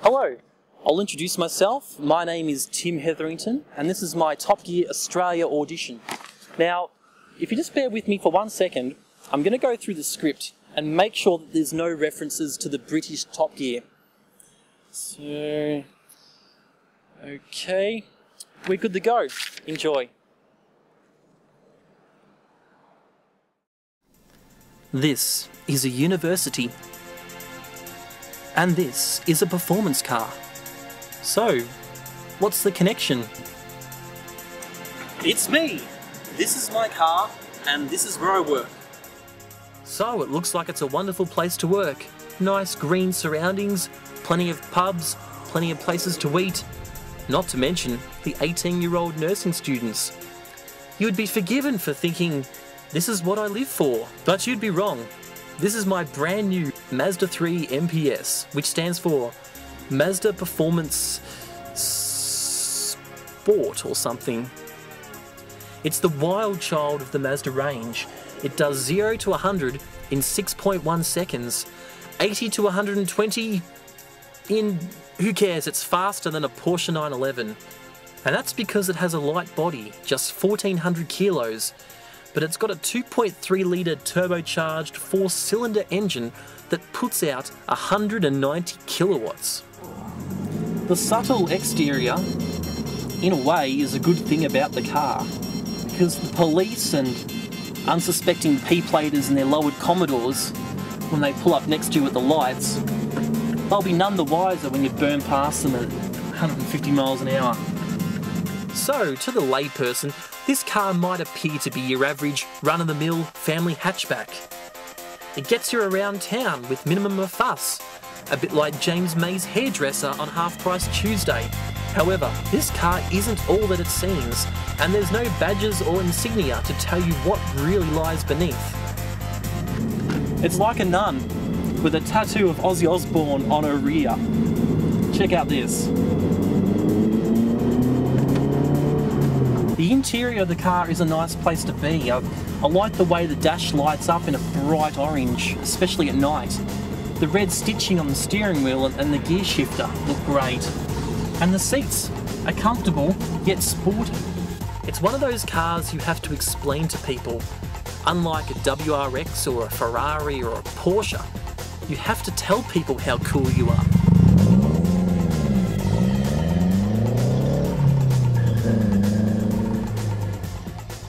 Hello, I'll introduce myself. My name is Tim Hetherington and this is my Top Gear Australia audition. Now, if you just bear with me for 1 second, I'm going to go through the script and make sure that there's no references to the British Top Gear. So, okay, we're good to go. Enjoy. This is a university. And this is a performance car. So, what's the connection? It's me! This is my car, and this is where I work. So, it looks like it's a wonderful place to work. Nice green surroundings, plenty of pubs, plenty of places to eat. Not to mention the 18-year-old nursing students. You would be forgiven for thinking, this is what I live for. But you'd be wrong. This is my brand new Mazda 3 MPS, which stands for Mazda Performance Sport or something. It's the wild child of the Mazda range. It does 0 to 100 in 6.1 seconds, 80 to 120 in, who cares, it's faster than a Porsche 911. And that's because it has a light body, just 1400 kilos. But it's got a 2.3 litre turbocharged 4-cylinder engine that puts out 190 kilowatts. The subtle exterior, in a way, is a good thing about the car, because the police and unsuspecting P-platers and their lowered Commodores, when they pull up next to you at the lights, they'll be none the wiser when you burn past them at 150 miles an hour. So, to the layperson, this car might appear to be your average run-of-the-mill family hatchback. It gets you around town with minimum of fuss, a bit like James May's hairdresser on Half Price Tuesday. However, this car isn't all that it seems, and there's no badges or insignia to tell you what really lies beneath. It's like a nun with a tattoo of Ozzy Osbourne on her rear. Check out this. The interior of the car is a nice place to be. I like the way the dash lights up in a bright orange, especially at night. The red stitching on the steering wheel and the gear shifter look great. And the seats are comfortable, yet sporty. It's one of those cars you have to explain to people. Unlike a WRX or a Ferrari or a Porsche, you have to tell people how cool you are.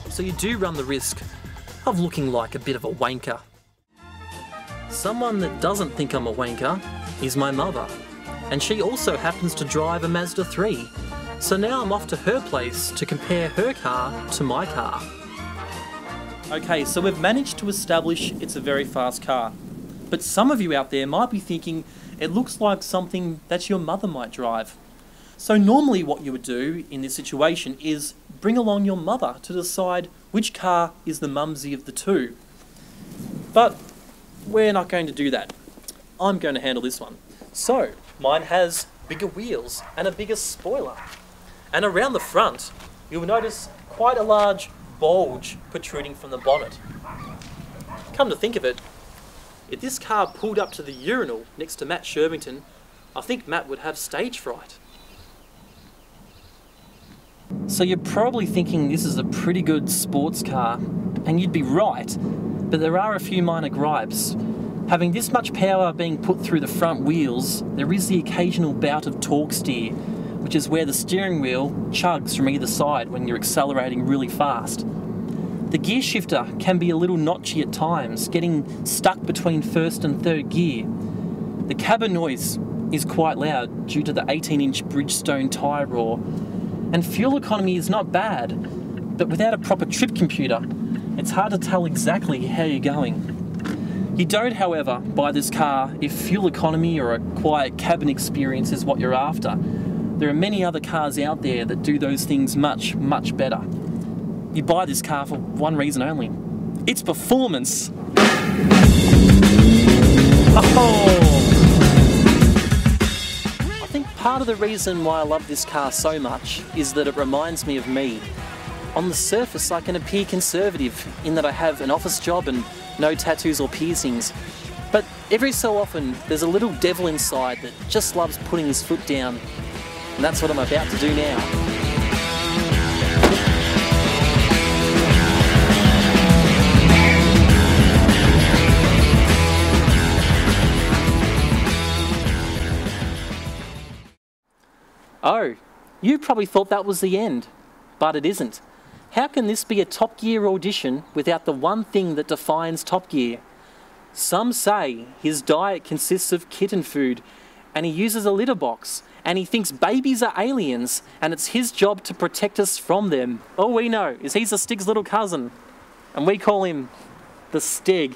So you do run the risk of looking like a bit of a wanker. Someone that doesn't think I'm a wanker is my mother, and she also happens to drive a Mazda 3, so now I'm off to her place to compare her car to my car. Okay, so we've managed to establish it's a very fast car, but some of you out there might be thinking it looks like something that your mother might drive. So normally what you would do in this situation is bring along your mother to decide which car is the mumsy of the two. But we're not going to do that. I'm going to handle this one. So, mine has bigger wheels and a bigger spoiler. And around the front, you'll notice quite a large bulge protruding from the bonnet. Come to think of it, if this car pulled up to the urinal next to Matt Shervington, I think Matt would have stage fright. So you're probably thinking this is a pretty good sports car, and you'd be right, but there are a few minor gripes. Having this much power being put through the front wheels, there is the occasional bout of torque steer, which is where the steering wheel chugs from either side when you're accelerating really fast. The gear shifter can be a little notchy at times, getting stuck between first and third gear. The cabin noise is quite loud due to the 18-inch Bridgestone tyre roar. And fuel economy is not bad, but without a proper trip computer, it's hard to tell exactly how you're going. You don't, however, buy this car if fuel economy or a quiet cabin experience is what you're after. There are many other cars out there that do those things much, much better. You buy this car for one reason only. It's performance. Oh! Part of the reason why I love this car so much is that it reminds me of me. On the surface, I can appear conservative in that I have an office job and no tattoos or piercings, but every so often there's a little devil inside that just loves putting his foot down, and that's what I'm about to do now. Oh, you probably thought that was the end, but it isn't. How can this be a Top Gear audition without the one thing that defines Top Gear? Some say his diet consists of kitten food, and he uses a litter box, and he thinks babies are aliens, and it's his job to protect us from them. All we know is he's the Stig's little cousin, and we call him the Stig.